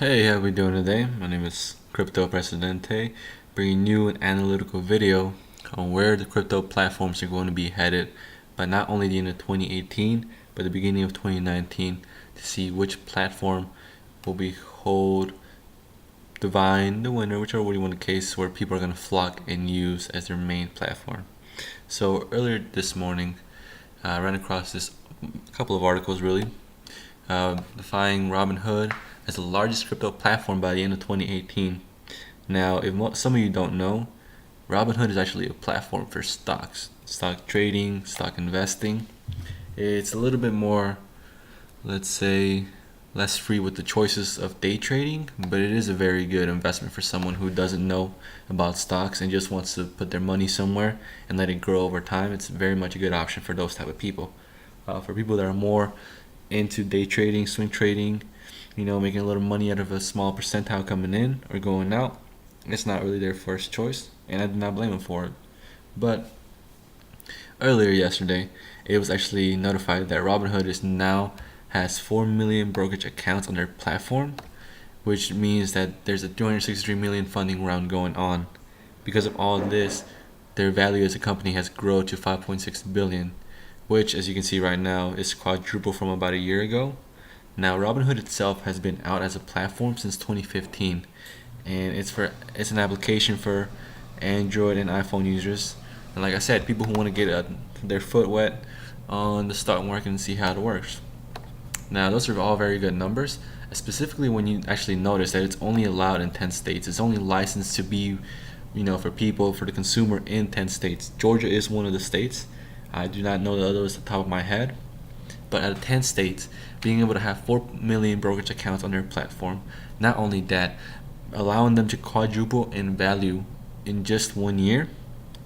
Hey, how we doing today? My name is Crypto Presidente, bringing you an analytical video on where the crypto platforms are going to be headed by not only the end of 2018, but the beginning of 2019 to see which platform will be hold divine the winner, whichever way you want the case, where people are going to flock and use as their main platform. So earlier this morning, I ran across this couple of articles really defying Robinhood as the largest crypto platform by the end of 2018. Now, if some of you don't know, Robinhood is actually a platform for stocks, stock trading, stock investing. It's a little bit more, let's say, less free with the choices of day trading, but it is a very good investment for someone who doesn't know about stocks and just wants to put their money somewhere and let it grow over time. It's very much a good option for those type of people. For people that are more into day trading, swing trading, making a little money out of a small percentile coming in or going out, it's not really their first choice, and I do not blame them for it. But earlier yesterday, it was actually notified that Robinhood is now has 4 million brokerage accounts on their platform, which means that there's a 263 million funding round going on. Because of all of this, their value as a company has grown to 5.6 billion, which, as you can see right now, is quadruple from about a year ago. Now, Robinhood itself has been out as a platform since 2015, and it's an application for Android and iPhone users. And like I said, people who want to get their foot wet on the stock market and see how it works. Now, those are all very good numbers, specifically when you actually notice that it's only allowed in 10 states. It's only licensed to be, for the consumer in 10 states. Georgia is one of the states. I do not know the others at the top of my head. But out of 10 states, being able to have 4 million brokerage accounts on their platform, not only that, allowing them to quadruple in value in just 1 year,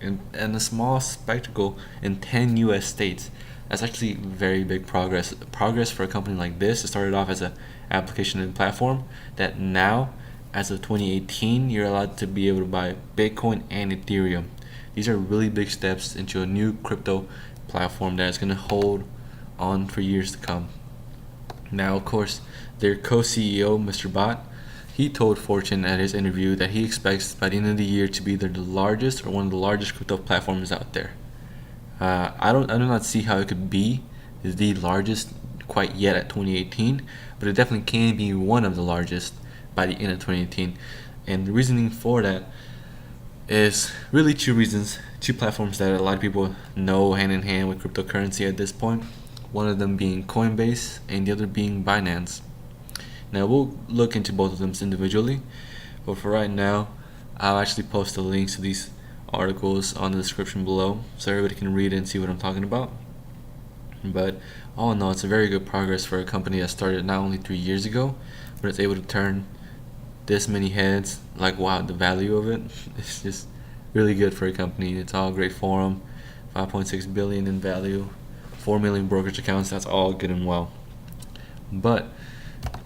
and a small spectacle in 10 US states. That's actually very big progress. Progress for a company like this. It started off as an application and platform that now, as of 2018, you're allowed to be able to buy Bitcoin and Ethereum. These are really big steps into a new crypto platform that is going to hold on for years to come. Now, of course, their co-CEO, Mr. Bot, he told Fortune at his interview that he expects by the end of the year to be either the largest or one of the largest crypto platforms out there. I do not see how it could be the largest quite yet at 2018, but it definitely can be one of the largest by the end of 2018. And the reasoning for that is really two platforms that a lot of people know hand in hand with cryptocurrency at this point. One of them being Coinbase and the other being Binance. Now we'll look into both of them individually, but for right now, I'll actually post the links to these articles on the description below so everybody can read it and see what I'm talking about. But all in all, it's a very good progress for a company that started not only 3 years ago, but it's able to turn this many heads. Like, wow, the value of it, it's just really good for a company. It's all great for them. 5.6 billion in value, 4 million brokerage accounts, that's all good and well. But,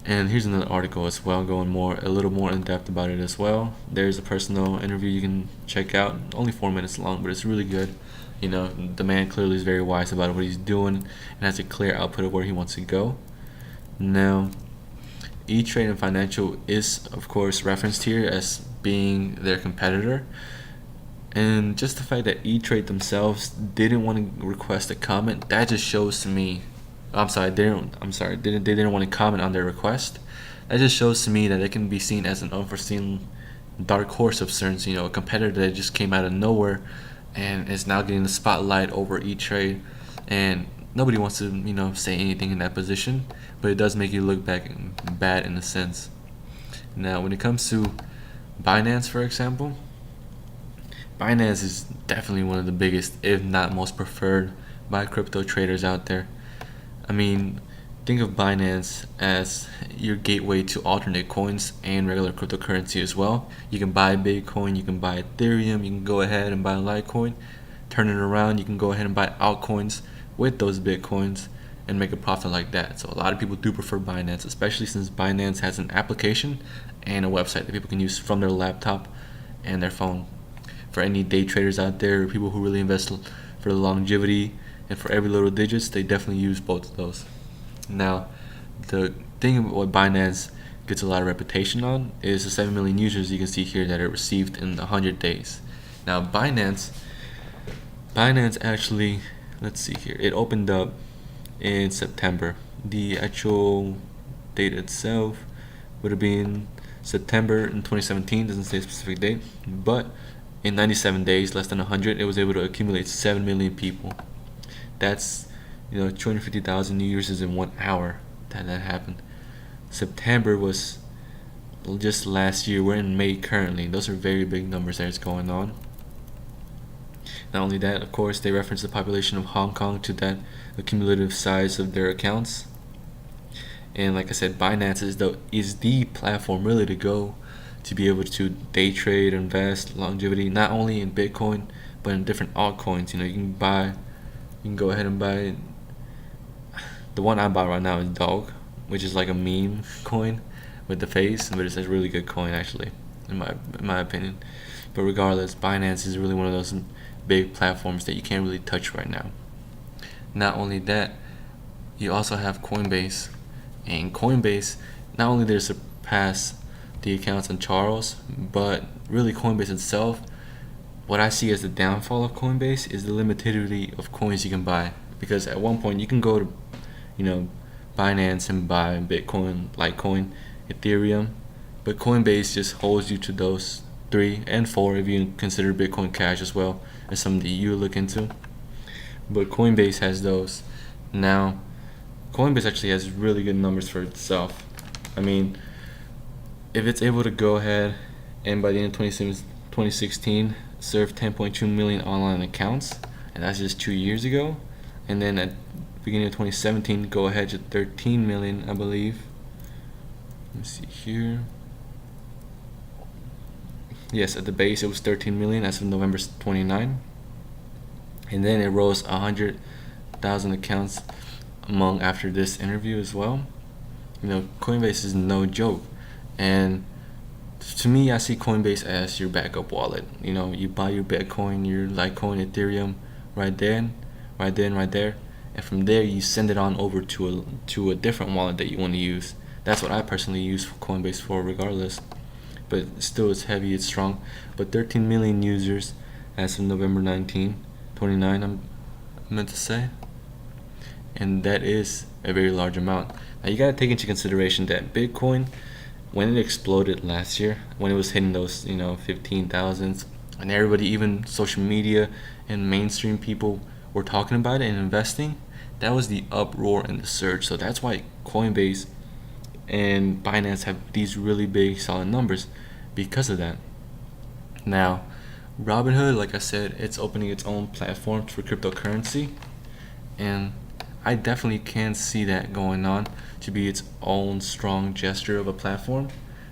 and here's another article as well, going a little more in depth about it as well. There's a personal interview you can check out, only 4 minutes long, but it's really good. The man clearly is very wise about what he's doing and has a clear output of where he wants to go. Now, E-Trade and Financial is, of course, referenced here as being their competitor. And just the fact that E-Trade themselves didn't want to request a comment, that just shows to me. They didn't want to comment on their request. That just shows to me that it can be seen as an unforeseen dark horse of sorts. A competitor that just came out of nowhere and is now getting the spotlight over E-Trade, and nobody wants to say anything in that position, but it does make you look back bad in a sense. Now, when it comes to Binance, for example, Binance is definitely one of the biggest, if not most preferred, by crypto traders out there. I mean, think of Binance as your gateway to alternate coins and regular cryptocurrency as well. You can buy Bitcoin, you can buy Ethereum, you can go ahead and buy Litecoin. Turn it around, you can go ahead and buy altcoins with those Bitcoins and make a profit like that. So a lot of people do prefer Binance, especially since Binance has an application and a website that people can use from their laptop and their phone. For any day traders out there, people who really invest for the longevity and for every little digits, they definitely use both of those. Now, the thing about what Binance gets a lot of reputation on is the 7 million users you can see here that it received in 100 days. Now Binance actually, let's see here, it opened up in September. The actual date itself would have been September in 2017, doesn't say a specific date, but in 97 days, less than 100, it was able to accumulate 7 million people. That's 250,000 new users in 1 hour that happened. September was just last year. We're in May currently. Those are very big numbers that's going on. Not only that, of course, they reference the population of Hong Kong to that accumulative size of their accounts. And like I said, Binance is the platform really to go to be able to day trade, invest, longevity, not only in Bitcoin but in different altcoins. You can go ahead and buy. The one I buy right now is Dog, which is like a meme coin with the face, but it's a really good coin actually, in my opinion. But regardless, Binance is really one of those big platforms that you can't really touch right now. Not only that, you also have Coinbase, and Coinbase, not only did it surpass the accounts on Charles, but really Coinbase itself, what I see as the downfall of Coinbase is the limitation of coins you can buy. Because at one point you can go to Binance and buy Bitcoin, Litecoin, Ethereum, but Coinbase just holds you to those 3 and 4 if you consider Bitcoin Cash as well as something that you look into. But Coinbase has those. Now, Coinbase actually has really good numbers for itself. I mean, if it's able to go ahead and by the end of 2016 serve 10.2 million online accounts, and that's just 2 years ago, and then at the beginning of 2017 go ahead to 13 million, I believe. Let me see here. Yes, at the base it was 13 million as of November 29, and then it rose 100,000 accounts among after this interview as well. Coinbase is no joke, and to me, I see Coinbase as your backup wallet. You buy your Bitcoin, your Litecoin, Ethereum right there, and from there you send it on over to a different wallet that you want to use. That's what I personally use for Coinbase for, regardless. But still, it's heavy, it's strong. But 13 million users as of November 29, I'm meant to say, and that is a very large amount. Now you gotta take into consideration that Bitcoin, when it exploded last year, when it was hitting those 15,000s, and everybody, even social media and mainstream people, were talking about it and investing, that was the uproar and the surge. So that's why Coinbase and Binance have these really big solid numbers because of that. Now, Robinhood, like I said, it's opening its own platform for cryptocurrency, and I definitely can see that going on to be its own strong gesture of a platform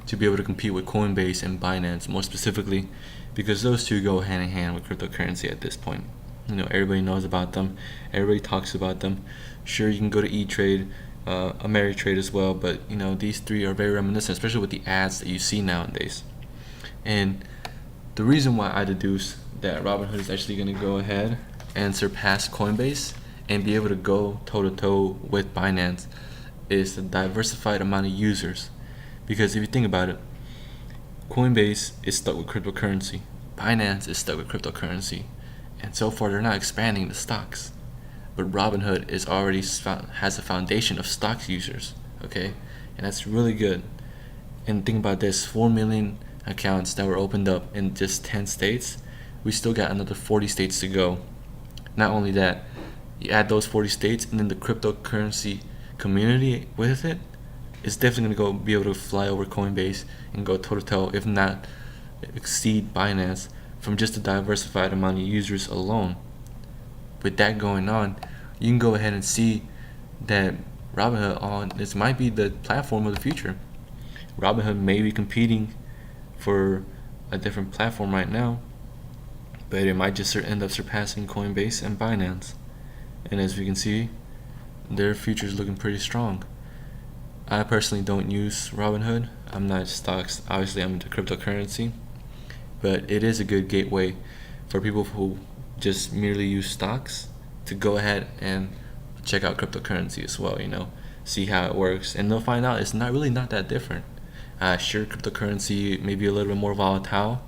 to be able to compete with Coinbase and Binance, more specifically, because those two go hand in hand with cryptocurrency at this point. Everybody knows about them, everybody talks about them. Sure, you can go to E-Trade, Ameritrade as well, but these three are very reminiscent, especially with the ads that you see nowadays. And the reason why I deduce that Robinhood is actually going to go ahead and surpass Coinbase and be able to go toe-to-toe with Binance is the diversified amount of users. Because if you think about it, Coinbase is stuck with cryptocurrency, Binance is stuck with cryptocurrency, and so far they're not expanding the stocks. But Robinhood is already has a foundation of stocks users, okay? And that's really good. And think about this, 4 million accounts that were opened up in just 10 states. We still got another 40 states to go. Not only that, you add those 40 states and then the cryptocurrency community with it, it's definitely going to be able to fly over Coinbase and go toe-to-toe, if not exceed Binance, from just a diversified amount of users alone. With that going on, you can go ahead and see that Robinhood this might be the platform of the future. Robinhood may be competing for a different platform right now, but it might just end up surpassing Coinbase and Binance. And as we can see, their future is looking pretty strong. I personally don't use Robinhood. I'm not stocks. Obviously, I'm into cryptocurrency, but it is a good gateway for people who just merely use stocks to go ahead and check out cryptocurrency as well. See how it works, and they'll find out it's not that different. Sure, cryptocurrency may be a little bit more volatile,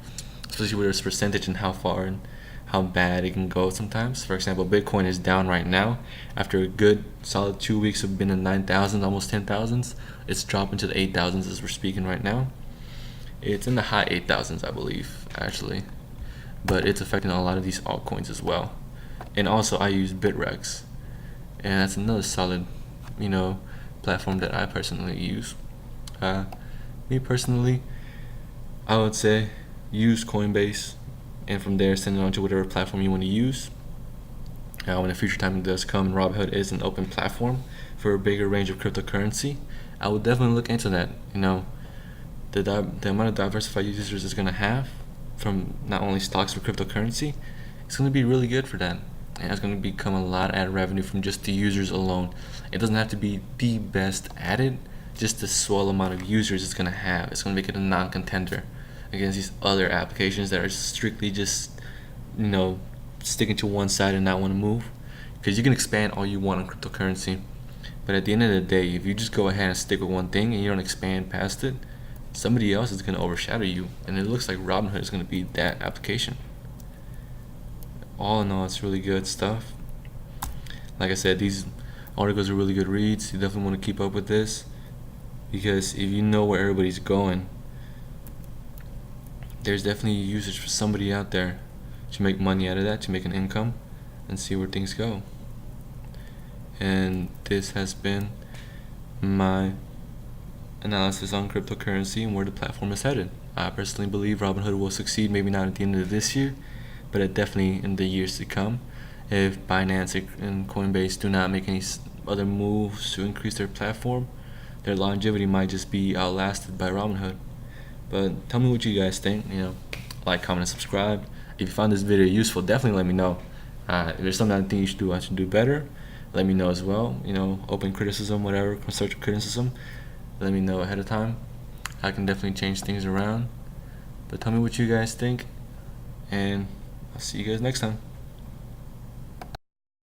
especially with its percentage and how far and how bad it can go sometimes. For example, Bitcoin is down right now. After a good solid 2 weeks of being in 9,000, almost 10,000s, it's dropping to the 8,000s as we're speaking right now. It's in the high 8,000s, I believe, actually. But it's affecting a lot of these altcoins as well. And also, I use Bitrex, and that's another solid, platform that I personally use. Me personally, I would say use Coinbase, and from there send it on to whatever platform you want to use. When the future time does come, Robinhood is an open platform for a bigger range of cryptocurrency. I would definitely look into that. The amount of diversified users it's going to have from not only stocks but cryptocurrency, it's going to be really good for that. And it's going to become a lot of ad revenue from just the users alone. It doesn't have to be the best at it, just the swell amount of users it's going to have. It's going to make it a non-contender against these other applications that are strictly just, sticking to one side and not want to move. Because you can expand all you want on cryptocurrency, but at the end of the day, if you just go ahead and stick with one thing and you don't expand past it, somebody else is going to overshadow you, and it looks like Robinhood is going to be that application. All in all, it's really good stuff. Like I said, these articles are really good reads. You definitely want to keep up with this, because if you know where everybody's going, there's definitely usage for somebody out there to make money out of that, to make an income, and see where things go. And this has been my analysis on cryptocurrency and where the platform is headed. I personally believe Robinhood will succeed, maybe not at the end of this year, but definitely in the years to come. If Binance and Coinbase do not make any other moves to increase their platform, their longevity might just be outlasted by Robinhood. But tell me what you guys think. Like, comment, and subscribe. If you found this video useful, definitely let me know. If there's something I think I should do better, let me know as well. Open criticism, whatever, constructive criticism, let me know ahead of time. I can definitely change things around. But tell me what you guys think, and I'll see you guys next time.